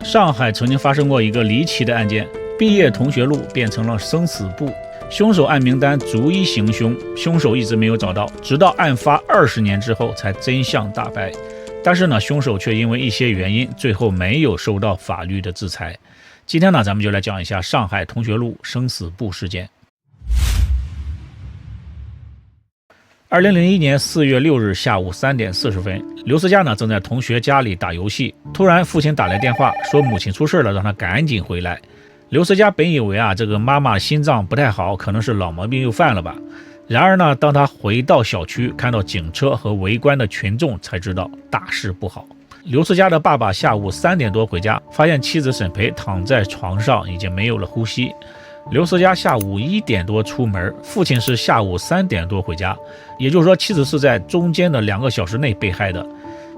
上海曾经发生过一个离奇的案件，毕业同学录变成了生死簿，凶手案名单逐一行凶，凶手一直没有找到，直到案发20年之后才真相大白。但是呢，凶手却因为一些原因，最后没有受到法律的制裁。今天呢，咱们就来讲一下上海同学录生死簿事件。2001年4月6日下午3点40分，刘思佳呢正在同学家里打游戏，突然父亲打来电话说母亲出事了，让他赶紧回来。刘思佳本以为这个妈妈心脏不太好，可能是老毛病又犯了吧。然而呢，当他回到小区，看到警车和围观的群众，才知道大事不好。刘思佳的爸爸下午3点多回家，发现妻子沈培躺在床上，已经没有了呼吸。刘思佳下午1点多出门，父亲是下午3点多回家，也就是说妻子是在中间的2个小时内被害的。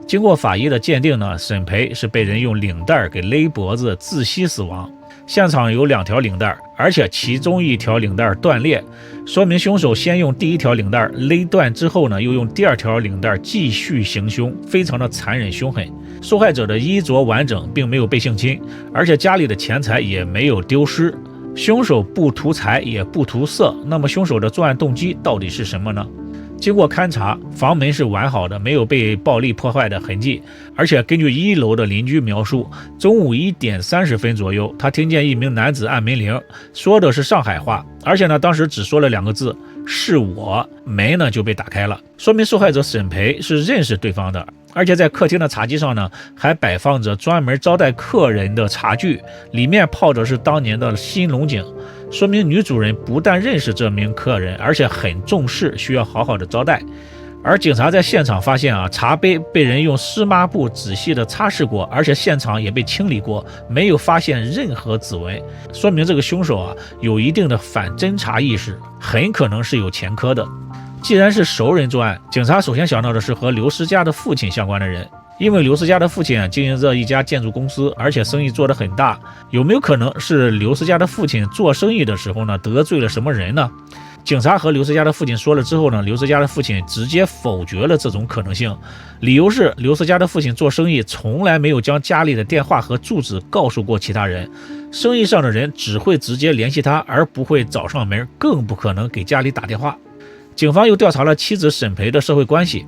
经过法医的鉴定呢，沈培是被人用领带给勒脖子窒息死亡。现场有2条领带，而且其中1条领带断裂，说明凶手先用第1条领带勒断之后呢，又用第2条领带继续行凶，非常的残忍凶狠。受害者的衣着完整，并没有被性侵，而且家里的钱财也没有丢失。凶手不图财也不图色，那么凶手的作案动机到底是什么呢？经过勘查，房门是完好的，没有被暴力破坏的痕迹，而且根据1楼的邻居描述，中午1点30分左右，他听见一名男子按门铃，说的是上海话，而且呢，当时只说了2个字，是我，门呢就被打开了，说明受害者沈培是认识对方的。而且在客厅的茶几上呢，还摆放着专门招待客人的茶具，里面泡着是当年的新龙井，说明女主人不但认识这名客人，而且很重视，需要好好的招待。而警察在现场发现茶杯被人用湿抹布仔细的擦拭过，而且现场也被清理过，没有发现任何指纹，说明这个凶手有一定的反侦查意识，很可能是有前科的。既然是熟人作案，警察首先想到的是和刘思佳的父亲相关的人，因为刘思佳的父亲经营着一家建筑公司，而且生意做得很大，有没有可能是刘思佳的父亲做生意的时候呢得罪了什么人呢？警察和刘思佳的父亲说了之后呢，刘思佳的父亲直接否决了这种可能性，理由是刘思佳的父亲做生意从来没有将家里的电话和住址告诉过其他人，生意上的人只会直接联系他，而不会找上门，更不可能给家里打电话。警方又调查了妻子沈培的社会关系。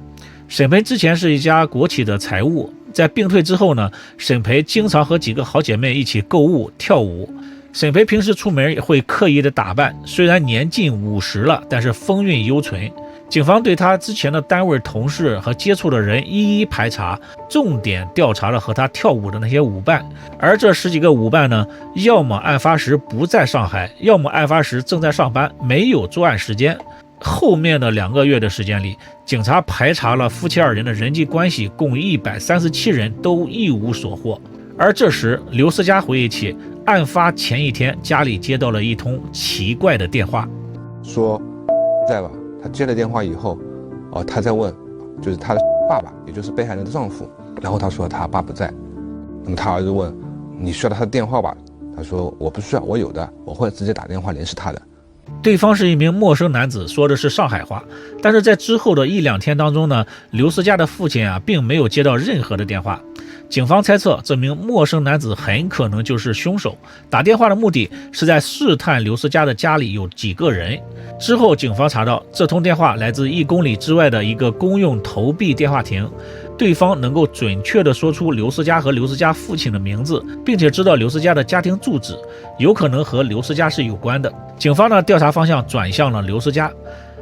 沈培之前是一家国企的财务，在病退之后呢，沈培经常和几个好姐妹一起购物、跳舞。沈培平时出门会刻意的打扮，虽然年近50了，但是风韵犹存。警方对他之前的单位同事和接触的人一一排查，重点调查了和他跳舞的那些舞伴。而这10几个舞伴呢，要么案发时不在上海，要么案发时正在上班，没有作案时间。后面的2个月的时间里，警察排查了夫妻2人的人际关系，共137人，都一无所获。而这时刘思佳回忆起案发前一天家里接到了一通奇怪的电话，说在吧。他接了电话以后他在问就是他的爸爸，也就是被害人的丈夫，然后他说他爸不在。那么他儿子问你需要他的电话吧，他说我不需要，我有的，我会直接打电话联系他的。对方是一名陌生男子，说的是上海话，但是在之后的1-2天当中呢，刘思佳的父亲并没有接到任何的电话。警方猜测这名陌生男子很可能就是凶手，打电话的目的是在试探刘思佳的家里有几个人。之后警方查到这通电话来自1公里之外的一个公用投币电话亭，对方能够准确地说出刘思佳和刘思佳父亲的名字，并且知道刘思佳的家庭住址，有可能和刘思佳是有关的。警方的调查方向转向了刘思佳。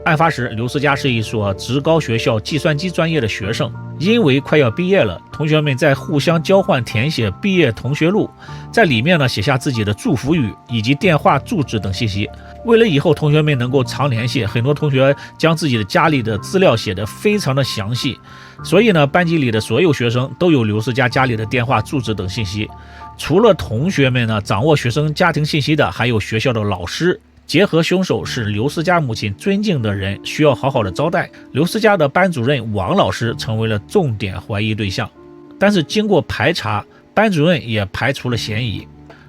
案发时，刘思佳是一所职高学校计算机专业的学生，因为快要毕业了，同学们在互相交换填写毕业同学录，在里面呢写下自己的祝福语以及电话、住址等信息。为了以后同学们能够常联系，很多同学将自己的家里的资料写得非常的详细，所以呢，班级里的所有学生都有刘思佳家里的电话、住址等信息。除了同学们呢，掌握学生家庭信息的还有学校的老师。结合凶手是刘思佳母亲尊敬的人，需要好好的招待，刘思佳的班主任王老师成为了重点怀疑对象。但是经过排查，班主任也排除了嫌疑。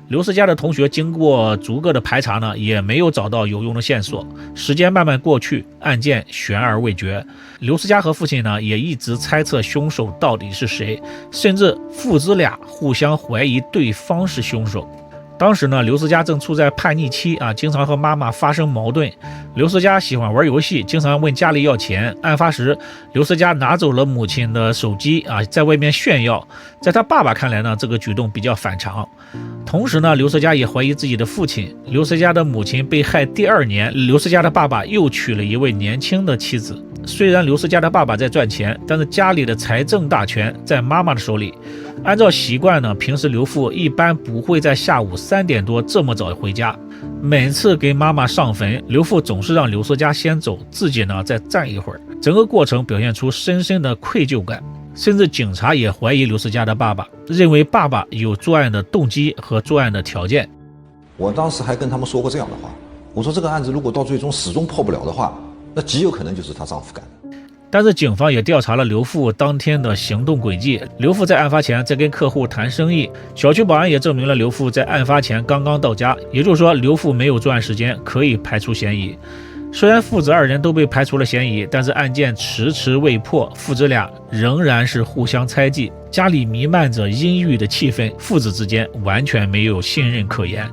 刘思佳的同学经过逐个的排查呢，也没有找到有用的线索。时间慢慢过去，案件悬而未决。刘思佳和父亲呢，也一直猜测凶手到底是谁，甚至父子俩互相怀疑对方是凶手。当时呢，刘思佳正处在叛逆期啊，经常和妈妈发生矛盾。刘思佳喜欢玩游戏，经常问家里要钱。案发时，刘思佳拿走了母亲的手机啊，在外面炫耀。在他爸爸看来呢，这个举动比较反常。同时呢，刘思佳也怀疑自己的父亲。刘思佳的母亲被害第2年，刘思佳的爸爸又娶了一位年轻的妻子。虽然刘思佳的爸爸在赚钱，但是家里的财政大权在妈妈的手里。按照习惯呢，平时刘父一般不会在下午3点多这么早回家。每次给妈妈上坟，刘父总是让刘思佳先走，自己呢再站一会儿。整个过程表现出深深的愧疚感，甚至警察也怀疑刘思佳的爸爸，认为爸爸有作案的动机和作案的条件。我当时还跟他们说过这样的话，我说这个案子如果到最终始终破不了的话，那极有可能就是她丈夫干的。但是警方也调查了刘父当天的行动轨迹。刘父在案发前在跟客户谈生意，小区保安也证明了刘父在案发前刚刚到家，也就是说刘父没有作案时间，可以排除嫌疑。虽然父子2人都被排除了嫌疑，但是案件迟迟未破，父子俩仍然是互相猜忌，家里弥漫着阴郁的气氛，父子之间完全没有信任可言。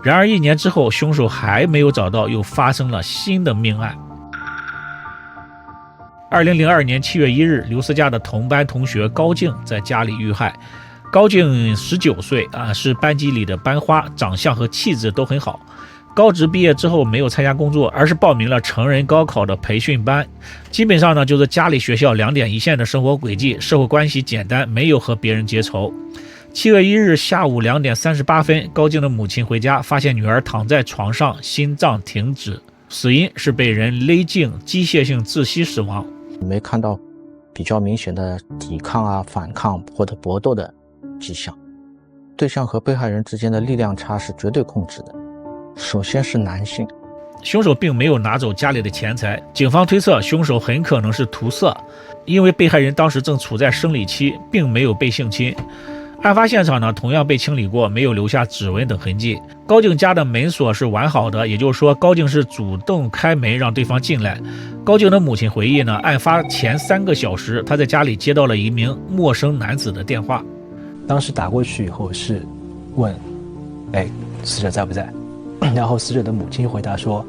然而1年之后，凶手还没有找到，又发生了新的命案。2002年7月1日，刘思佳的同班同学高静在家里遇害。高静19岁啊，是班级里的班花，长相和气质都很好。高职毕业之后没有参加工作，而是报名了成人高考的培训班。基本上呢，就是家里学校2点一线的生活轨迹，社会关系简单，没有和别人结仇。7月1日下午2点38分，高静的母亲回家，发现女儿躺在床上，心脏停止，死因是被人勒颈机械性窒息死亡。没看到比较明显的抵抗啊、反抗或者搏斗的迹象。对象和被害人之间的力量差是绝对控制的。首先是男性，凶手并没有拿走家里的钱财，警方推测凶手很可能是图色，因为被害人当时正处在生理期，并没有被性侵。案发现场呢，同样被清理过，没有留下指纹等痕迹。高静家的门锁是完好的，也就是说高静是主动开门让对方进来。高静的母亲回忆呢，案发前3个小时，她在家里接到了一名陌生男子的电话。当时打过去以后是问，死者在不在？然后死者的母亲回答说，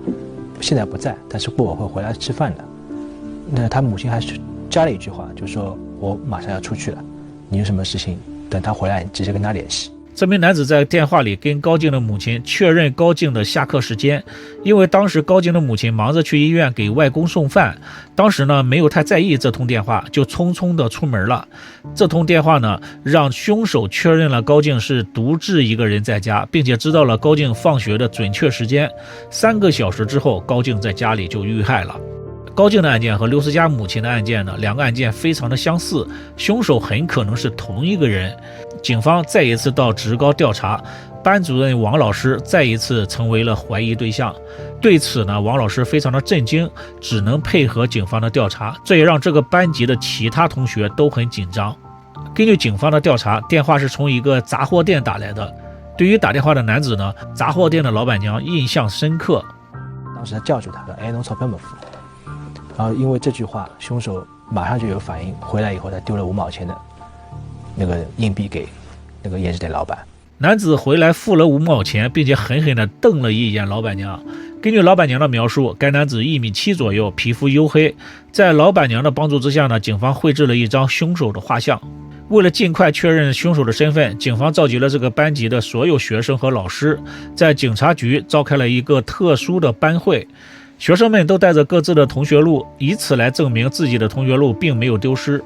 现在不在，但是过会儿会回来吃饭的。那他母亲还是加了一句话，就说我马上要出去了，你有什么事情等他回来直接跟他联系。这名男子在电话里跟高静的母亲确认高静的下课时间，因为当时高静的母亲忙着去医院给外公送饭，当时呢没有太在意这通电话，就匆匆的出门了。这通电话呢让凶手确认了高静是独自一个人在家，并且知道了高静放学的准确时间。3个小时之后，高静在家里就遇害了。高静的案件和刘思佳母亲的案件呢，2个案件非常的相似，凶手很可能是同一个人。警方再一次到职高调查，班主任王老师再一次成为了怀疑对象。对此呢，王老师非常的震惊，只能配合警方的调查，这也让这个班级的其他同学都很紧张。根据警方的调查，电话是从一个杂货店打来的。对于打电话的男子呢，杂货店的老板娘印象深刻。当时他叫住他说，侬钞票没付。然后因为这句话，凶手马上就有反应，回来以后他丢了5毛钱的那个硬币给那个烟纸店老板。男子回来付了5毛钱，并且狠狠地瞪了一眼老板娘。根据老板娘的描述，该男子1.7米左右，皮肤黝黑。在老板娘的帮助之下呢，警方绘制了一张凶手的画像。为了尽快确认凶手的身份，警方召集了这个班级的所有学生和老师，在警察局召开了一个特殊的班会。学生们都带着各自的同学录，以此来证明自己的同学录并没有丢失。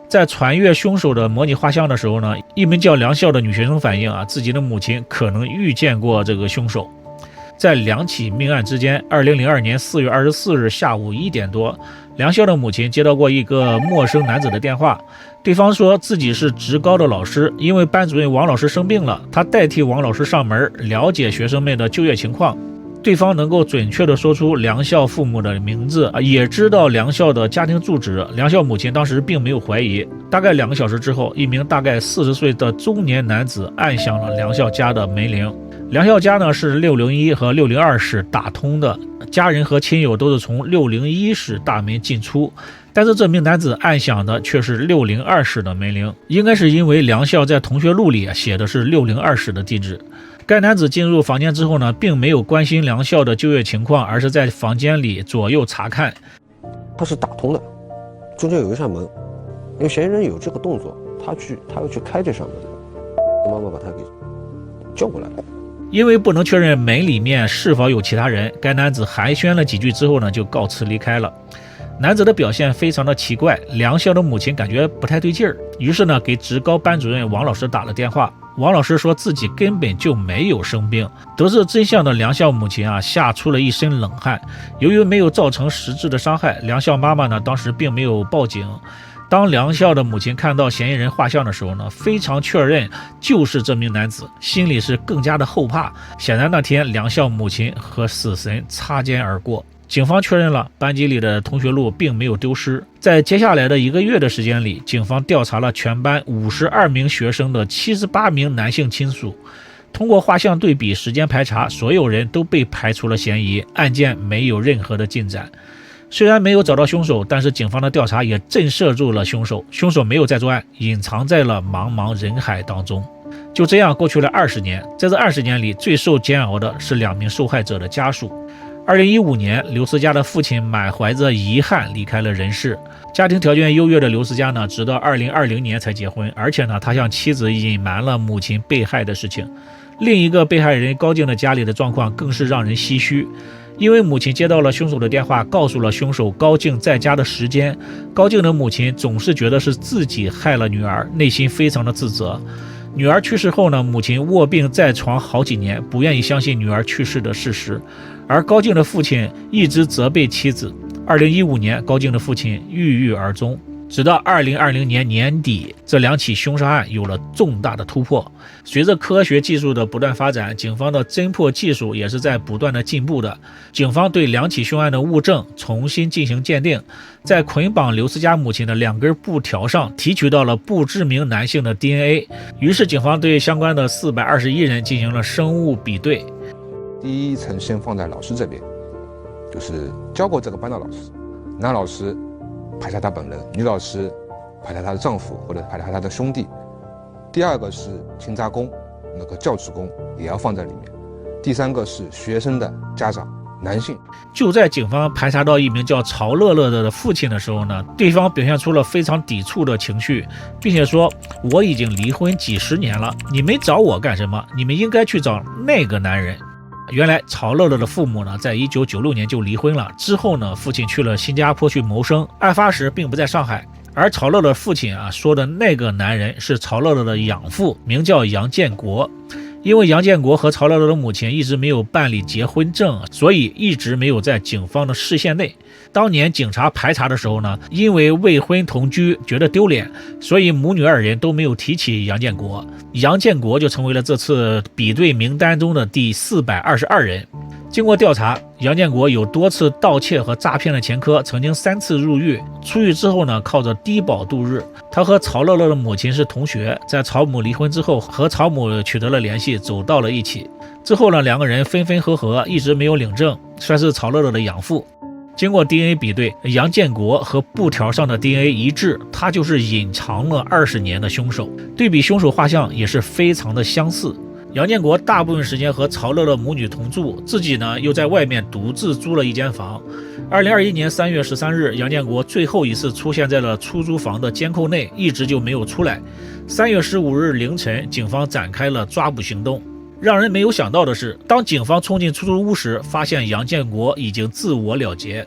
在传阅凶手的模拟画像的时候呢，一名叫梁笑的女学生反映自己的母亲可能遇见过这个凶手。在2起命案之间，2002年4月24日下午1点多，梁笑的母亲接到过一个陌生男子的电话，对方说自己是职高的老师，因为班主任王老师生病了，他代替王老师上门了解学生们的就业情况。对方能够准确地说出梁孝父母的名字，也知道梁孝的家庭住址。梁孝母亲当时并没有怀疑。大概2个小时之后，一名大概40岁的中年男子按响了梁孝家的门铃。梁孝家呢是601和602室打通的，家人和亲友都是从601室大门进出，但是这名男子按响的却是602室的门铃，应该是因为梁孝在同学录里写的是602室的地址。该男子进入房间之后呢，并没有关心梁孝的就业情况，而是在房间里左右查看。他是打通的，中间有一扇门，因为嫌疑人有这个动作，他要去开这扇门，妈妈把他给叫过来了。因为不能确认门里面是否有其他人，该男子寒暄了几句之后呢，就告辞离开了。男子的表现非常的奇怪，梁孝的母亲感觉不太对劲儿，于是呢给职高班主任王老师打了电话。王老师说自己根本就没有生病。得知真相的梁孝母亲吓出了一身冷汗。由于没有造成实质的伤害，梁孝妈妈呢当时并没有报警。当梁孝的母亲看到嫌疑人画像的时候呢，非常确认就是这名男子，心里是更加的后怕。显然那天梁孝母亲和死神擦肩而过。警方确认了班级里的同学录并没有丢失。在接下来的1个月的时间里，警方调查了全班52名学生的78名男性亲属，通过画像对比、时间排查，所有人都被排除了嫌疑，案件没有任何的进展。虽然没有找到凶手，但是警方的调查也震慑住了凶手，凶手没有再作案，隐藏在了茫茫人海当中。就这样过去了20年，在这20年里，最受煎熬的是2名受害者的家属。2015年，刘思佳的父亲满怀着遗憾离开了人世。家庭条件优越的刘思佳呢，直到2020年才结婚，而且呢，他向妻子隐瞒了母亲被害的事情。另一个被害人高静的家里的状况更是让人唏嘘。因为母亲接到了凶手的电话，告诉了凶手高静在家的时间。高静的母亲总是觉得是自己害了女儿，内心非常的自责。女儿去世后呢，母亲卧病在床好几年，不愿意相信女儿去世的事实。而高静的父亲一直责备妻子。2015年，高静的父亲郁郁而终。直到2020年年底，这2起凶杀案有了重大的突破。随着科学技术的不断发展，警方的侦破技术也是在不断的进步的。警方对2起凶案的物证重新进行鉴定，在捆绑刘思佳母亲的2根布条上提取到了不知名男性的 DNA。于是警方对相关的421人进行了生物比对。第一层先放在老师这边，就是教过这个班的老师，男老师排查他本人，女老师排查她的丈夫或者排查她的兄弟。第2个是勤杂工，那个教职工也要放在里面。第3个是学生的家长，男性。就在警方排查到一名叫曹乐乐的父亲的时候呢，对方表现出了非常抵触的情绪，并且说我已经离婚几10年了，你们找我干什么？你们应该去找那个男人。原来曹乐乐的父母呢，在1996年就离婚了。之后呢，父亲去了新加坡去谋生，案发时并不在上海。而曹乐乐父亲说的那个男人是曹乐乐的养父，名叫杨建国。因为杨建国和曹乐乐的母亲一直没有办理结婚证，所以一直没有在警方的视线内。当年警察排查的时候呢，因为未婚同居觉得丢脸，所以母女2人都没有提起杨建国。杨建国就成为了这次比对名单中的第422人。经过调查，杨建国有多次盗窃和诈骗的前科，曾经3次入狱。出狱之后呢，靠着低保度日。他和曹乐乐的母亲是同学，在曹母离婚之后，和曹母取得了联系，走到了一起。之后呢，2个人分分合合，一直没有领证，算是曹乐乐的养父。经过 DNA 比对，杨建国和布条上的 DNA 一致，他就是隐藏了20年的凶手。对比凶手画像也是非常的相似。杨建国大部分时间和曹乐乐母女同住，自己呢又在外面独自租了一间房。2021年3月13日，杨建国最后一次出现在了出租房的监控内，一直就没有出来。3月15日凌晨，警方展开了抓捕行动。让人没有想到的是，当警方冲进出租屋时，发现杨建国已经自我了结。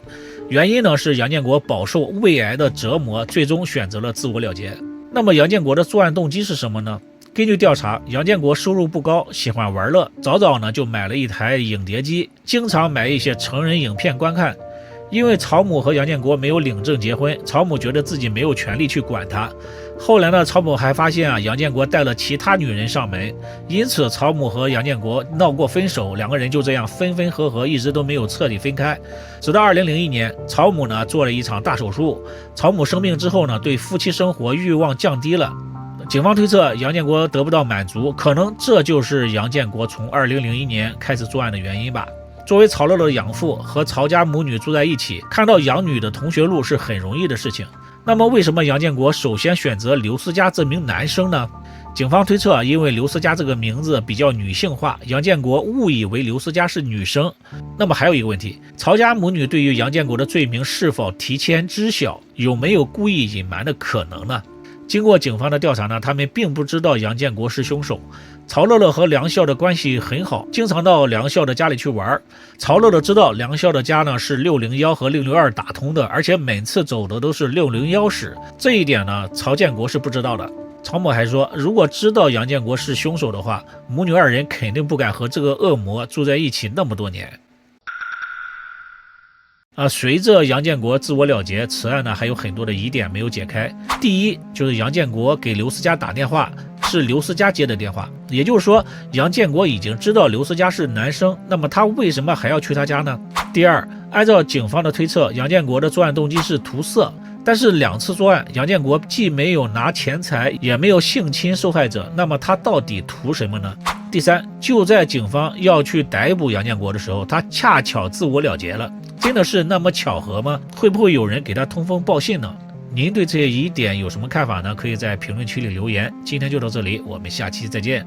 原因呢是杨建国饱受胃癌的折磨，最终选择了自我了结。那么杨建国的作案动机是什么呢？根据调查，杨建国收入不高，喜欢玩乐，早早呢就买了一台影碟机，经常买一些成人影片观看。因为曹母和杨建国没有领证结婚，曹母觉得自己没有权利去管他。后来呢，曹某还发现杨建国带了其他女人上门，因此曹某和杨建国闹过分手，两个人就这样分分合合，一直都没有彻底分开。直到2001年，曹某呢做了一场大手术，曹某生病之后呢，对夫妻生活欲望降低了。警方推测杨建国得不到满足，可能这就是杨建国从2001年开始作案的原因吧。作为曹乐乐的养父，和曹家母女住在一起，看到养女的同学录是很容易的事情。那么为什么杨建国首先选择刘思佳这名男生呢？警方推测，因为刘思佳这个名字比较女性化，杨建国误以为刘思佳是女生。那么还有一个问题，曹家母女对于杨建国的罪名是否提前知晓，有没有故意隐瞒的可能呢？经过警方的调查呢，他们并不知道杨建国是凶手。曹乐乐和梁笑的关系很好，经常到梁笑的家里去玩。曹乐乐知道梁笑的家呢是601和602打通的，而且每次走的都是601室。这一点呢，曹建国是不知道的。曹某还说，如果知道杨建国是凶手的话，母女二人肯定不敢和这个恶魔住在一起那么多年。随着杨建国自我了结，此案呢还有很多的疑点没有解开。第一，就是杨建国给刘思佳打电话是刘思佳接的电话，也就是说杨建国已经知道刘思佳是男生，那么他为什么还要去他家呢？第二，按照警方的推测，杨建国的作案动机是图色，但是2次作案，杨建国既没有拿钱财，也没有性侵受害者，那么他到底图什么呢？第三，就在警方要去逮捕杨建国的时候，他恰巧自我了结了，真的是那么巧合吗？会不会有人给他通风报信呢？您对这些疑点有什么看法呢？可以在评论区里留言。今天就到这里，我们下期再见。